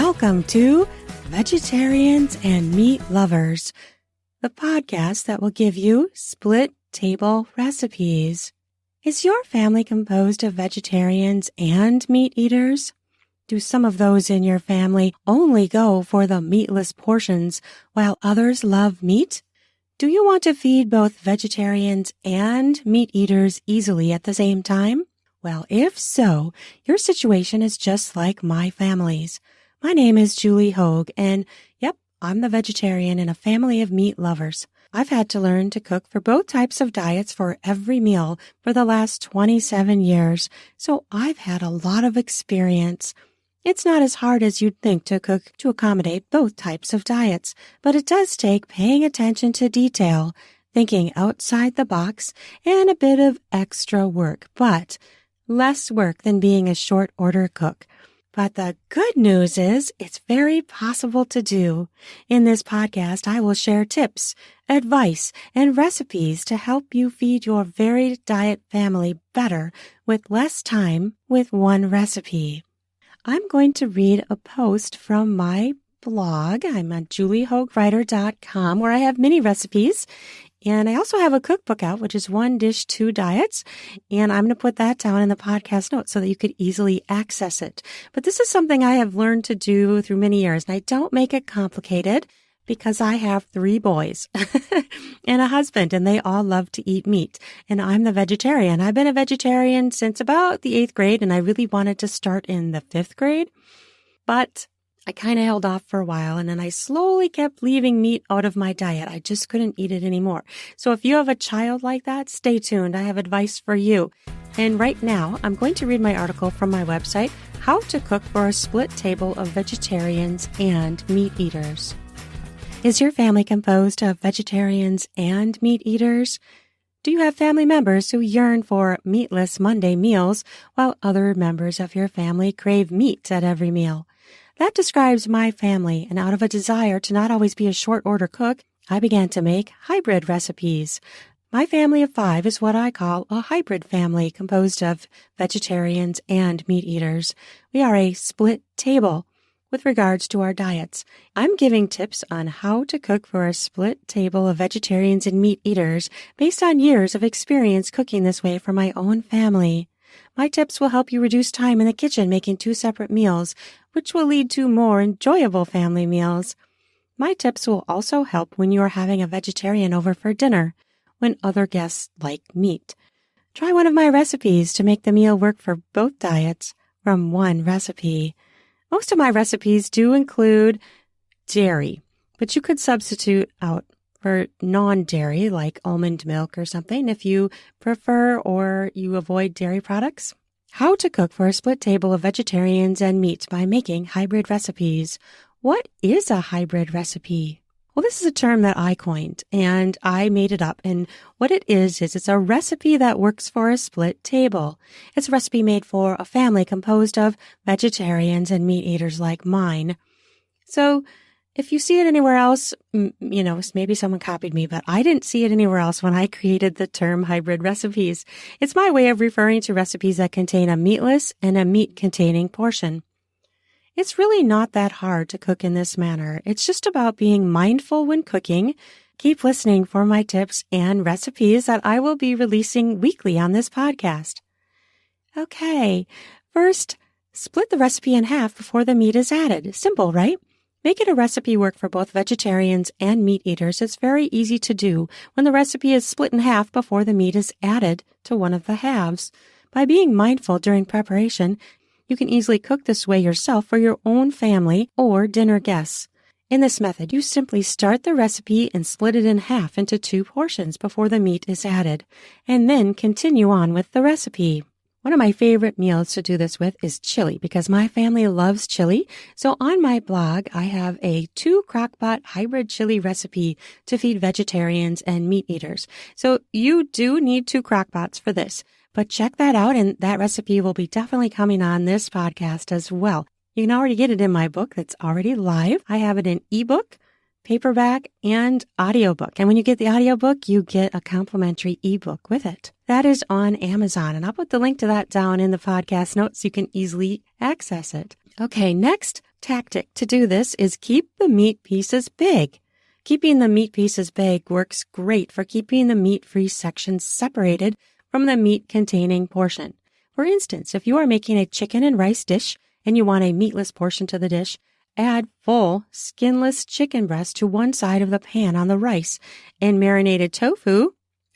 Welcome to Vegetarians and Meat Lovers, the podcast that will give you split table recipes. Is your family composed of vegetarians and meat eaters? Do some of those in your family only go for the meatless portions while others love meat? Do you want to feed both vegetarians and meat eaters easily at the same time? Well, if so, your situation is just like my family's. My name is Julie Hoag, and I'm the vegetarian in a family of meat lovers. I've had to learn to cook for both types of diets for every meal for the last 27 years, so I've had a lot of experience. It's not as hard as you'd think to cook to accommodate both types of diets, but it does take paying attention to detail, thinking outside the box, and a bit of extra work, but less work than being a short order cook. But the good news is it's very possible to do. In this podcast, I will share tips, advice, and recipes to help you feed your varied diet family better with less time with one recipe. I'm going to read a post from my blog. I'm at juliehoagwriter.com, where I have many recipes. And I also have a cookbook out, which is One Dish, Two Diets. And I'm going to put that down in the podcast notes so that you could easily access it. But this is something I have learned to do through many years. And I don't make it complicated because I have 3 boys and a husband, and they all love to eat meat. And I'm the vegetarian. I've been a vegetarian since about the 8th grade, and I really wanted to start in the 5th grade. But I kind of held off for a while, and then I slowly kept leaving meat out of my diet. I just couldn't eat it anymore. So if you have a child like that, stay tuned. I have advice for you. And right now, I'm going to read my article from my website, How to Cook for a Split Table of Vegetarians and Meat Eaters. Is your family composed of vegetarians and meat eaters? Do you have family members who yearn for meatless Monday meals while other members of your family crave meat at every meal? That describes my family, and out of a desire to not always be a short order cook, I began to make hybrid recipes. My family of 5 is what I call a hybrid family composed of vegetarians and meat eaters. We are a split table with regards to our diets. I'm giving tips on how to cook for a split table of vegetarians and meat eaters based on years of experience cooking this way for my own family. My tips will help you reduce time in the kitchen making 2 separate meals, which will lead to more enjoyable family meals. My tips will also help when you are having a vegetarian over for dinner, when other guests like meat. Try one of my recipes to make the meal work for both diets from one recipe. Most of my recipes do include dairy, but you could substitute out for non-dairy like almond milk or something if you prefer or you avoid dairy products. How to cook for a split table of vegetarians and meat by making hybrid recipes. What is a hybrid recipe? Well, this is a term that I coined, and I made it up. And what it is it's a recipe that works for a split table. It's a recipe made for a family composed of vegetarians and meat eaters like mine. So if you see it anywhere else, maybe someone copied me, but I didn't see it anywhere else when I created the term hybrid recipes. It's my way of referring to recipes that contain a meatless and a meat-containing portion. It's really not that hard to cook in this manner. It's just about being mindful when cooking. Keep listening for my tips and recipes that I will be releasing weekly on this podcast. Okay, first, split the recipe in half before the meat is added. Simple, right? Making a recipe work for both vegetarians and meat eaters is very easy to do when the recipe is split in half before the meat is added to one of the halves. By being mindful during preparation, you can easily cook this way yourself for your own family or dinner guests. In this method, you simply start the recipe and split it in half into 2 portions before the meat is added, and then continue on with the recipe. One of my favorite meals to do this with is chili because my family loves chili. So on my blog, I have a 2 crockpot hybrid chili recipe to feed vegetarians and meat eaters. So you do need 2 crockpots for this, but check that out. And that recipe will be definitely coming on this podcast as well. You can already get it in my book that's already live. I have it in ebook, paperback, and audiobook. And when you get the audiobook, you get a complimentary ebook with it. That is on Amazon, and I'll put the link to that down in the podcast notes so you can easily access it. Okay, next, tactic to do this is keep the meat pieces big. Keeping the meat pieces big works great for keeping the meat-free section separated from the meat-containing portion. For instance, if you are making a chicken and rice dish and you want a meatless portion to the dish, add full, skinless chicken breast to one side of the pan on the rice and marinated tofu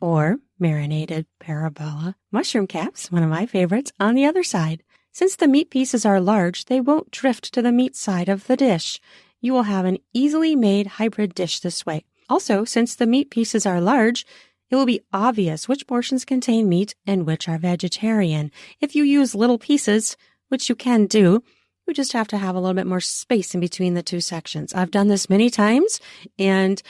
or marinated parabella mushroom caps, one of my favorites, on the other side. Since the meat pieces are large, they won't drift to the meat side of the dish. You will have an easily made hybrid dish this way. Also, since the meat pieces are large, it will be obvious which portions contain meat and which are vegetarian. If you use little pieces, which you can do, you just have to have a little bit more space in between the two sections. I've done this many times, and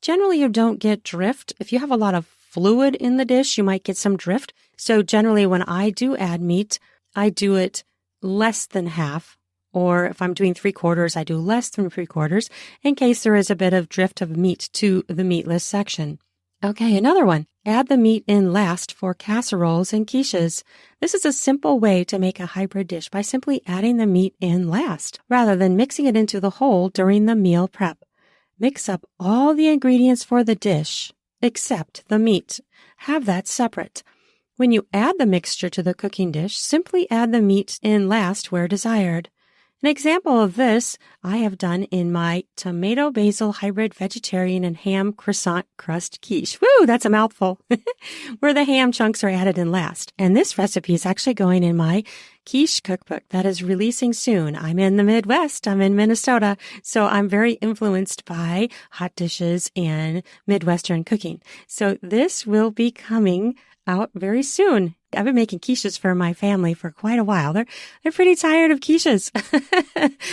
generally you don't get drift. If you have a lot of fluid in the dish, you might get some drift. So generally when I do add meat, I do it less than half. Or if I'm doing 3/4, I do less than 3/4 in case there is a bit of drift of meat to the meatless section. Okay, another one. Add the meat in last for casseroles and quiches. This is a simple way to make a hybrid dish by simply adding the meat in last, rather than mixing it into the whole during the meal prep. Mix up all the ingredients for the dish, except the meat. Have that separate. When you add the mixture to the cooking dish, simply add the meat in last where desired. An example of this I have done in my tomato basil hybrid vegetarian and ham croissant crust quiche. Woo, that's a mouthful. Where the ham chunks are added in last. And this recipe is actually going in my quiche cookbook that is releasing soon. I'm in the Midwest. I'm in Minnesota. So I'm very influenced by hot dishes and Midwestern cooking. So this will be coming out very soon. I've been making quiches for my family for quite a while. They're pretty tired of quiches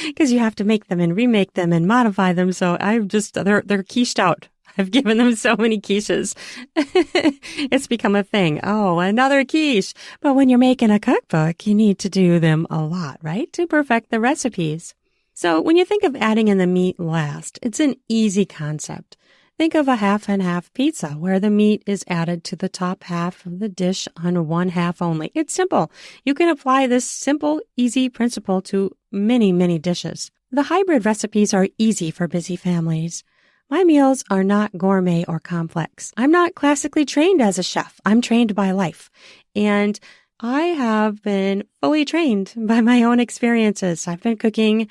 because you have to make them and remake them and modify them. So they're quiched out. I've given them so many quiches. It's become a thing. Oh, another quiche. But when you're making a cookbook, you need to do them a lot, right? To perfect the recipes. So when you think of adding in the meat last, it's an easy concept. Think of a half and half pizza where the meat is added to the top half of the dish on one half only. It's simple. You can apply this simple, easy principle to many, many dishes. The hybrid recipes are easy for busy families. My meals are not gourmet or complex. I'm not classically trained as a chef. I'm trained by life. And I have been fully trained by my own experiences. I've been cooking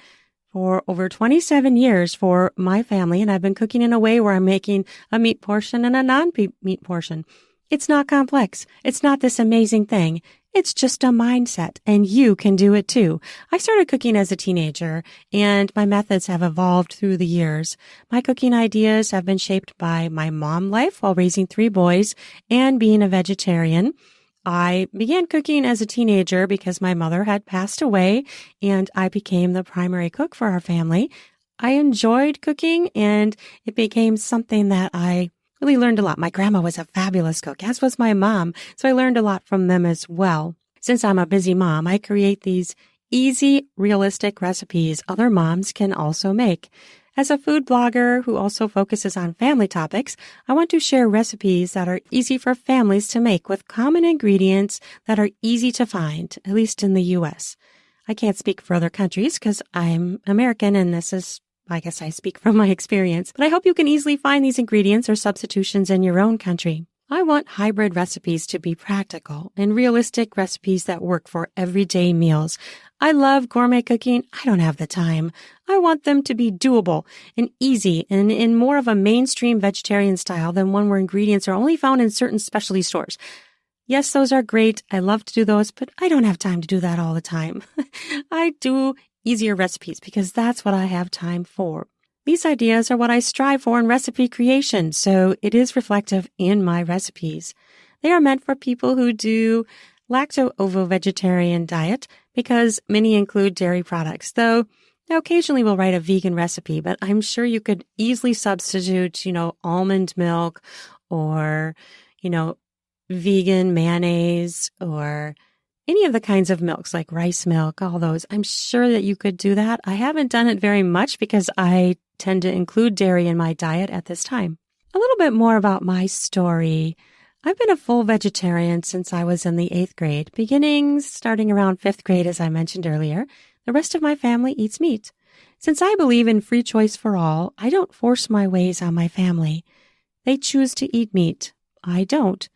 for over 27 years for my family, and I've been cooking in a way where I'm making a meat portion and a non-meat portion. It's not complex. It's not this amazing thing. It's just a mindset, and you can do it too. I started cooking as a teenager, and my methods have evolved through the years. My cooking ideas have been shaped by my mom life while raising 3 boys and being a vegetarian. I began cooking as a teenager because my mother had passed away and I became the primary cook for our family. I enjoyed cooking and it became something that I really learned a lot. My grandma was a fabulous cook, as was my mom, so I learned a lot from them as well. Since I'm a busy mom, I create these easy, realistic recipes other moms can also make. As a food blogger who also focuses on family topics, I want to share recipes that are easy for families to make with common ingredients that are easy to find, at least in the U.S. I can't speak for other countries because I'm American and this is, I guess I speak from my experience, but I hope you can easily find these ingredients or substitutions in your own country. I want hybrid recipes to be practical and realistic recipes that work for everyday meals. I love gourmet cooking. I don't have the time. I want them to be doable and easy and in more of a mainstream vegetarian style than one where ingredients are only found in certain specialty stores. Yes, those are great. I love to do those, but I don't have time to do that all the time. I do easier recipes because that's what I have time for. These ideas are what I strive for in recipe creation, so it is reflective in my recipes. They are meant for people who do lacto-ovo-vegetarian diet because many include dairy products, though occasionally we'll write a vegan recipe, but I'm sure you could easily substitute, almond milk or, vegan mayonnaise or any of the kinds of milks like rice milk, all those. I'm sure that you could do that. I haven't done it very much because I tend to include dairy in my diet at this time. A little bit more about my story. I've been a full vegetarian since I was in the 8th grade, starting around 5th grade, as I mentioned earlier. The rest of my family eats meat. Since I believe in free choice for all, I don't force my ways on my family. They choose to eat meat. I don't.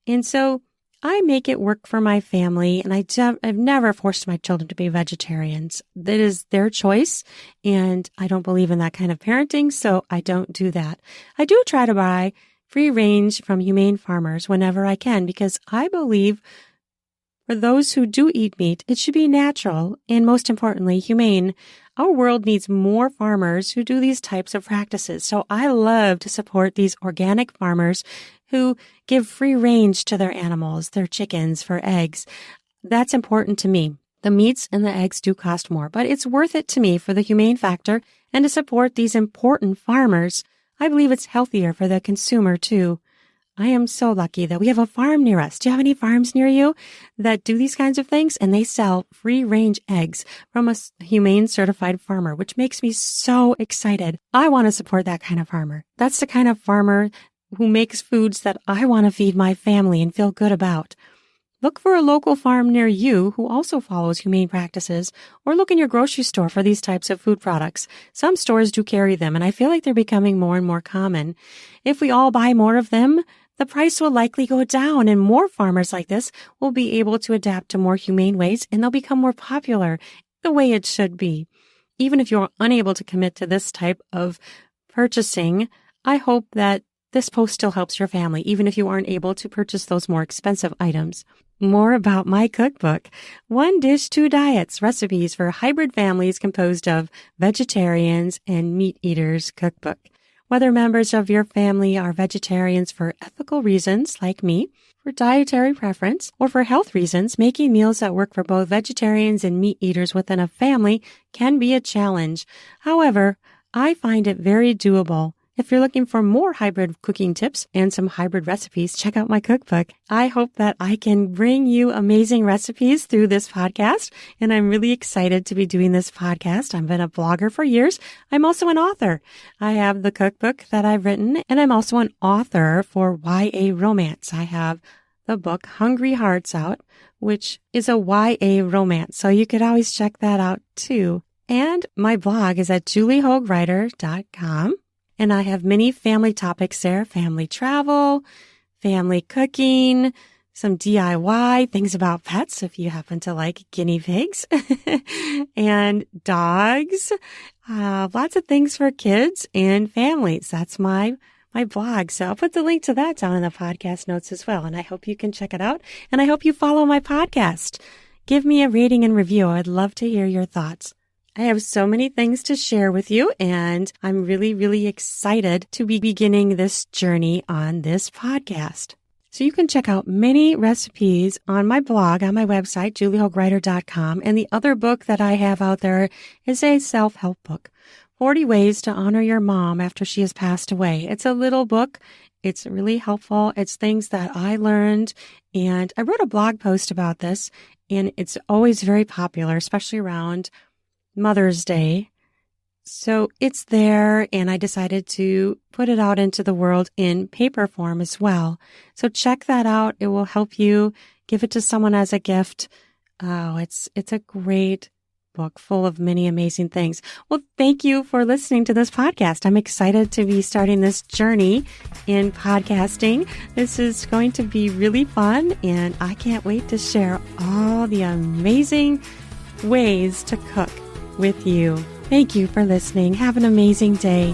And so I make it work for my family, and I've never forced my children to be vegetarians. That is their choice, and I don't believe in that kind of parenting, so I don't do that. I do try to buy free range from humane farmers whenever I can, because I believe for those who do eat meat, it should be natural and, most importantly, humane. Our world needs more farmers who do these types of practices. So I love to support these organic farmers who give free range to their animals, their chickens, for eggs. That's important to me. The meats and the eggs do cost more, but it's worth it to me for the humane factor and to support these important farmers. I believe it's healthier for the consumer too. I am so lucky that we have a farm near us. Do you have any farms near you that do these kinds of things? And they sell free range eggs from a humane certified farmer, which makes me so excited. I want to support that kind of farmer. That's the kind of farmer who makes foods that I want to feed my family and feel good about. Look for a local farm near you who also follows humane practices, or look in your grocery store for these types of food products. Some stores do carry them, and I feel like they're becoming more and more common. If we all buy more of them, the price will likely go down, and more farmers like this will be able to adapt to more humane ways, and they'll become more popular the way it should be. Even if you're unable to commit to this type of purchasing, I hope that this post still helps your family, even if you aren't able to purchase those more expensive items. More about my cookbook, One Dish, Two Diets, Recipes for Hybrid Families Composed of Vegetarians and Meat Eaters cookbook. Whether members of your family are vegetarians for ethical reasons, like me, for dietary preference, or for health reasons, making meals that work for both vegetarians and meat eaters within a family can be a challenge. However, I find it very doable. If you're looking for more hybrid cooking tips and some hybrid recipes, check out my cookbook. I hope that I can bring you amazing recipes through this podcast, and I'm really excited to be doing this podcast. I've been a blogger for years. I'm also an author. I have the cookbook that I've written, and I'm also an author for YA romance. I have the book Hungry Hearts out, which is a YA romance, so you could always check that out too. And my blog is at juliehoagwriter.com. And I have many family topics there: family travel, family cooking, some DIY, things about pets if you happen to like guinea pigs, and dogs, lots of things for kids and families. That's my blog. So I'll put the link to that down in the podcast notes as well. And I hope you can check it out. And I hope you follow my podcast. Give me a rating and review. I'd love to hear your thoughts. I have so many things to share with you, and I'm really, really excited to be beginning this journey on this podcast. So you can check out many recipes on my blog, on my website, juliehoagwriter.com. And the other book that I have out there is a self-help book, 40 Ways to Honor Your Mom After She Has Passed Away. It's a little book. It's really helpful. It's things that I learned, and I wrote a blog post about this, and it's always very popular, especially around Mother's Day. So it's there, and I decided to put it out into the world in paper form as well. So check that out. It will help you. Give it to someone as a gift. Oh, it's a great book full of many amazing things. Well, thank you for listening to this podcast. I'm excited to be starting this journey in podcasting. This is going to be really fun, and I can't wait to share all the amazing ways to cook with you. Thank you for listening. Have an amazing day.